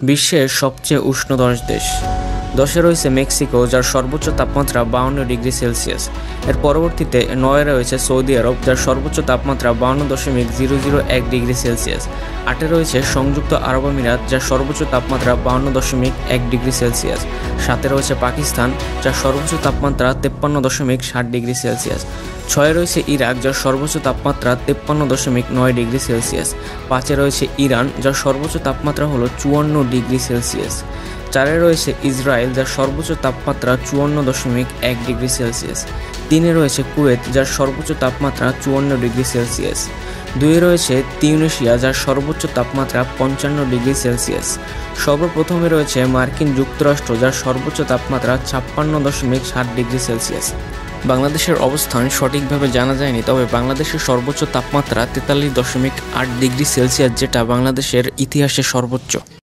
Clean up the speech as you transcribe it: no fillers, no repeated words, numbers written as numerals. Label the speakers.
Speaker 1: বিশ্বের সবচেয়ে উষ্ণ 10 দেশ। 10-এ রয়েছে মেক্সিকো, যার সর্বোচ্চ তাপমাত্রা 52 ডিগ্রি সেলসিয়াস। এর পরবর্তীতে 9-এ রয়েছে সৌদি আরব, যার সর্বোচ্চ তাপমাত্রা 52.001 ডিগ্রি সেলসিয়াস। 8-এ রয়েছে সংযুক্ত আরব আমিরাত, যার সর্বোচ্চ তাপমাত্রা 52.1 ডিগ্রি সেলসিয়াস। 7-এ রয়েছে পাকিস্তান, যার সর্বোচ্চ তাপমাত্রা 53.7 ডিগ্রি সেলসিয়াস। 6-এ রয়েছে ইরাক, যার সর্বোচ্চ তাপমাত্রা 53.9 ডিগ্রি সেলসিয়াস। 5-এ রয়েছে ইরান, যার সর্বোচ্চ তাপমাত্রা হলো 54 ডিগ্রি সেলসিয়াস। 4-এ রয়েছে ইসরায়েল, যার সর্বোচ্চ তাপমাত্রা 54.1 ডিগ্রি সেলসিয়াস। 3-এ রয়েছে কুয়েত, যার সর্বোচ্চ তাপমাত্রা 54 ডিগ্রি সেলসিয়াস। 2-এ রয়েছে তিউনিসিয়া, যার সর্বোচ্চ তাপমাত্রা 55 ডিগ্রি সেলসিয়াস। সর্বপ্রথমে রয়েছে মার্কিন যুক্তরাষ্ট্র, যার সর্বোচ্চ তাপমাত্রা 56.7 ডিগ্রি সেলসিয়াস। বাংলাদেশের অবস্থান সঠিকভাবে জানা যায়নি, তবে বাংলাদেশের সর্বোচ্চ তাপমাত্রা 43.8 ডিগ্রি সেলসিয়াস, যেটা বাংলাদেশের ইতিহাসে সর্বোচ্চ।